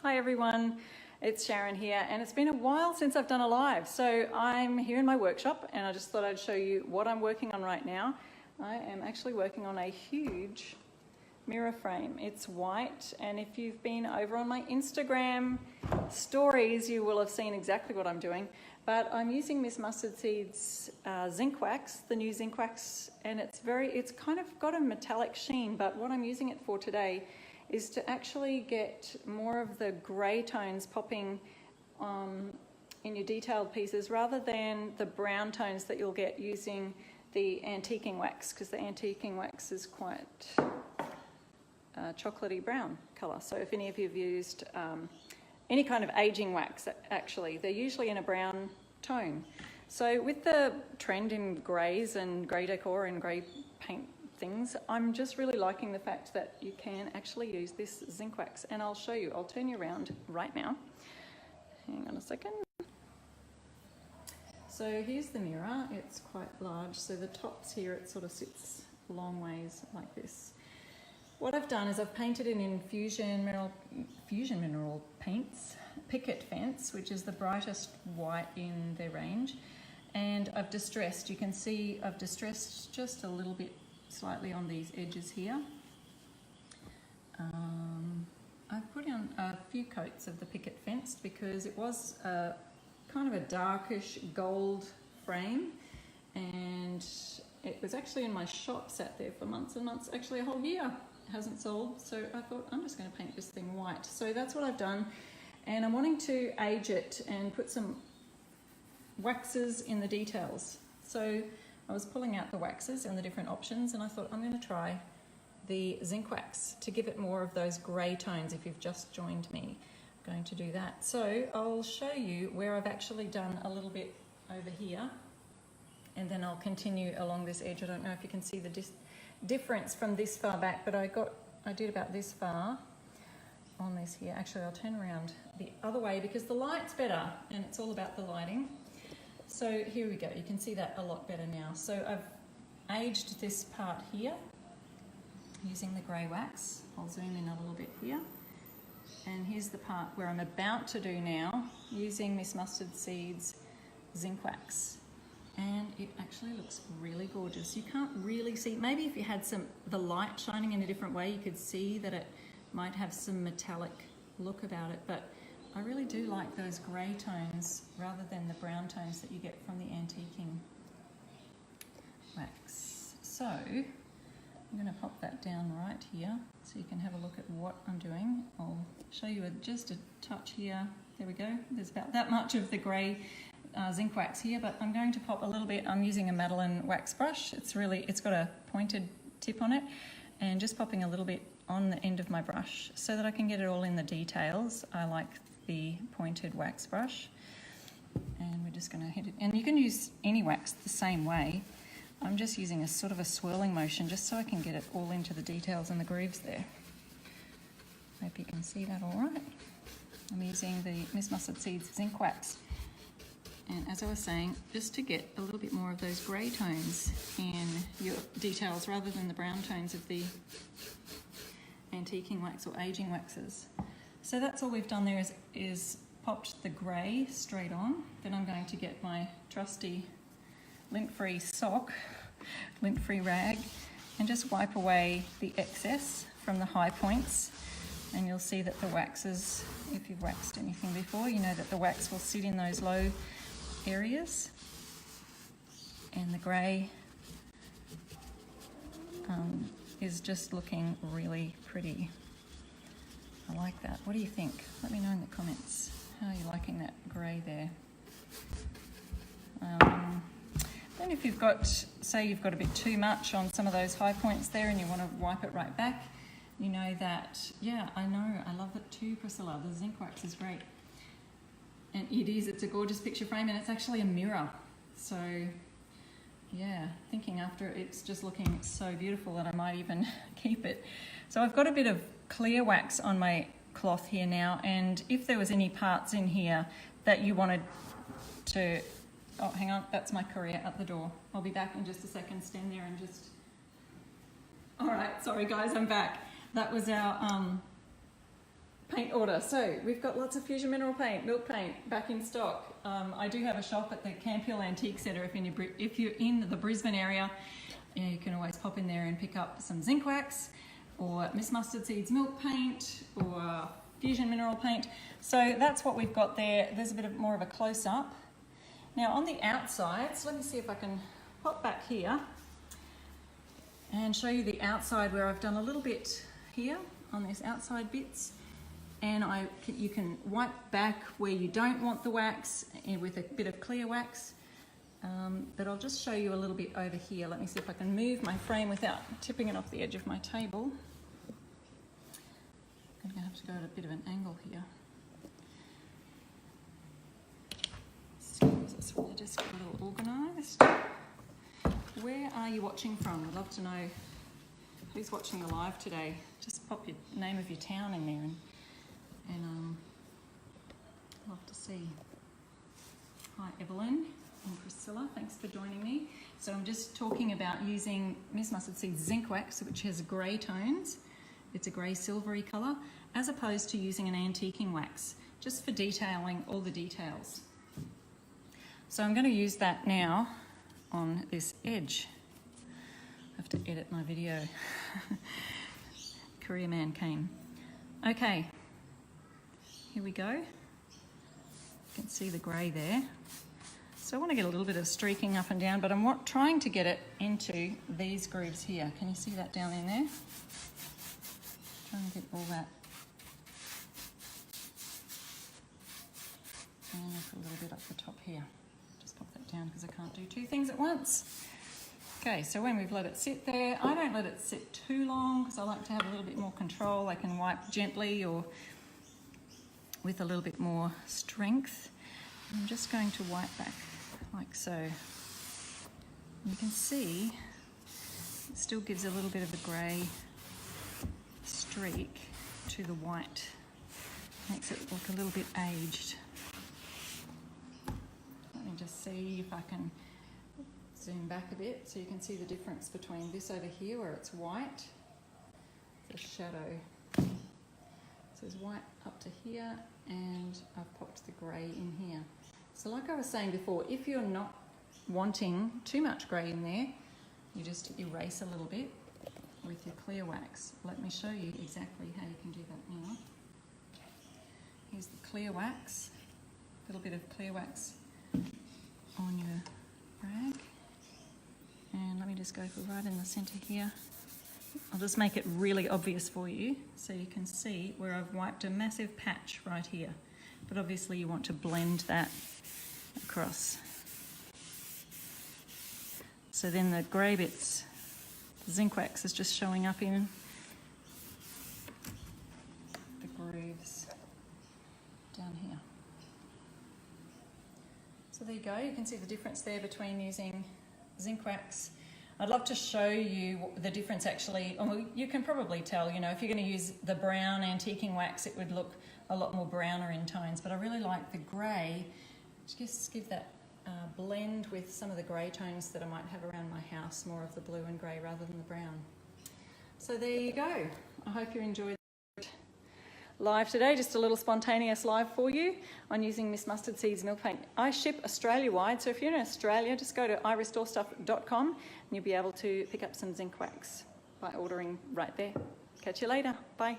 Hi everyone, it's Sharon here, and it's been a while since I've done a live. So I'm here in my workshop and I just thought I'd show you what I'm working on right now. I am actually working on a huge mirror frame. It's white, and if you've been over on my Instagram stories, you will have seen exactly what I'm doing. But I'm using Miss Mustard Seed's zinc wax, the new zinc wax, and it's kind of got a metallic sheen, but what I'm using it for today is to actually get more of the grey tones popping in your detailed pieces rather than the brown tones that you'll get using the antiquing wax, because the antiquing wax is quite chocolatey brown colour. So if any of you have used any kind of aging wax, actually, they're usually in a brown tone. So with the trend in greys and grey decor and grey paint things, I'm just really liking the fact that you can actually use this zinc wax, and I'll show you. I'll turn you around right now. Hang on a second. So here's the mirror. It's quite large, so the tops here, it sort of sits long ways like this. What I've done is I've painted it in fusion mineral paints, picket fence, which is the brightest white in their range, and I've distressed. You can see I've distressed just a little bit slightly on these edges here. I've put on a few coats of the picket fence because it was kind of a darkish gold frame, and it was actually in my shop, sat there for months and months, actually a whole year. It hasn't sold, so I thought I'm just going to paint this thing white. So that's what I've done, and I'm wanting to age it and put some waxes in the details. So I was pulling out the waxes and the different options, and I thought I'm going to try the zinc wax to give it more of those grey tones. If you've just joined me, I'm going to do that. So I'll show you where I've actually done a little bit over here, and then I'll continue along this edge. I don't know if you can see the difference from this far back, but I did about this far on this here. Actually, I'll turn around the other way because the light's better, and it's all about the lighting. So here we go, you can see that a lot better now. So I've aged this part here using the grey wax. I'll zoom in a little bit here. And here's the part where I'm about to do now using Miss Mustard Seed's zinc wax. And it actually looks really gorgeous. You can't really see, maybe if you had the light shining in a different way, you could see that it might have some metallic look about it, but I really do like those grey tones rather than the brown tones that you get from the antiquing wax. So I'm going to pop that down right here so you can have a look at what I'm doing. I'll show you just a touch here. There we go. There's about that much of the grey zinc wax here, but I'm going to pop a little bit. I'm using a Madeline wax brush. It's got a pointed tip on it, and just popping a little bit on the end of my brush so that I can get it all in the details. I like the pointed wax brush, and we're just going to hit it, and you can use any wax the same way. I'm just using a sort of a swirling motion just so I can get it all into the details and the grooves there. Hope you can see that all right. I'm using the Miss Mustard Seeds zinc wax, and as I was saying, just to get a little bit more of those grey tones in your details rather than the brown tones of the antiquing wax or aging waxes. So that's all we've done there is popped the grey straight on. Then I'm going to get my trusty lint-free sock, lint-free rag, and just wipe away the excess from the high points. And you'll see that the waxes, if you've waxed anything before, you know that the wax will sit in those low areas. And the grey is just looking really pretty. I like that. What do you think? Let me know in the comments. How are you liking that grey there? Then if you've got, say you've got a bit too much on some of those high points there and you want to wipe it right back, you know that, yeah, I know, I love it too, Priscilla. The zinc wax is great. And it's a gorgeous picture frame, and it's actually a mirror. So yeah, thinking after, it's just looking so beautiful that I might even keep it. So I've got a bit of clear wax on my cloth here now, and if there was any parts in here that you wanted to, oh hang on, that's my courier at the door. I'll be back in just a second. Stand there and just, all right, sorry guys, I'm back. That was our paint order. So we've got lots of fusion mineral paint, milk paint back in stock. I do have a shop at the Campiel Antique Centre. If you're in the Brisbane area, you can always pop in there and pick up some zinc wax or Miss Mustard Seeds milk paint or fusion mineral paint. So that's what we've got there. There's a bit more of a close-up. Now on the outsides, let me see if I can pop back here and show you the outside where I've done a little bit here on these outside bits. And you can wipe back where you don't want the wax with a bit of clear wax. But I'll just show you a little bit over here. Let me see if I can move my frame without tipping it off the edge of my table. I'm going to have to go at a bit of an angle here. So this way, just get a little organised. Where are you watching from? I'd love to know who's watching the live today. Just pop your name of your town in there and love to see. Hi Evelyn and Priscilla, thanks for joining me. So I'm just talking about using Miss Mustard Seeds zinc wax, which has grey tones. It's a grey silvery colour, as opposed to using an antiquing wax, just for detailing all the details. So I'm going to use that now on this edge. I have to edit my video. Career man came. Okay. Here we go. You can see the grey there. So I want to get a little bit of streaking up and down, but I'm trying to get it into these grooves here. Can you see that down in there? Trying to get all that. And a little bit up the top here. Just pop that down because I can't do two things at once. Okay, so when we've let it sit there, I don't let it sit too long because I like to have a little bit more control. I can wipe gently or with a little bit more strength. I'm just going to wipe back like so. You can see it still gives a little bit of a grey streak to the white. Makes it look a little bit aged. Let me just see if I can zoom back a bit so you can see the difference between this over here where it's white, the shadow. So there's white up to here and I've popped the grey in here. So like I was saying before, if you're not wanting too much grey in there, you just erase a little bit with your clear wax. Let me show you exactly how you can do that now. Here's the clear wax, a little bit of clear wax on your rag. And let me just go for right in the centre here. I'll just make it really obvious for you so you can see where I've wiped a massive patch right here. But obviously you want to blend that across. So then the grey bits, the zinc wax is just showing up in the grooves down here. So there you go, you can see the difference there between using zinc wax. I'd love to show you the difference actually. You can probably tell, you know, if you're going to use the brown antiquing wax, it would look a lot more browner in tones, but I really like the grey. Just give that blend with some of the grey tones that I might have around my house, more of the blue and grey rather than the brown. So there you go. I hope you enjoyed live today, just a little spontaneous live for you on using Miss Mustard Seeds milk paint. I ship Australia-wide, so if you're in Australia, just go to irestorestuff.com and you'll be able to pick up some zinc wax by ordering right there. Catch you later. Bye.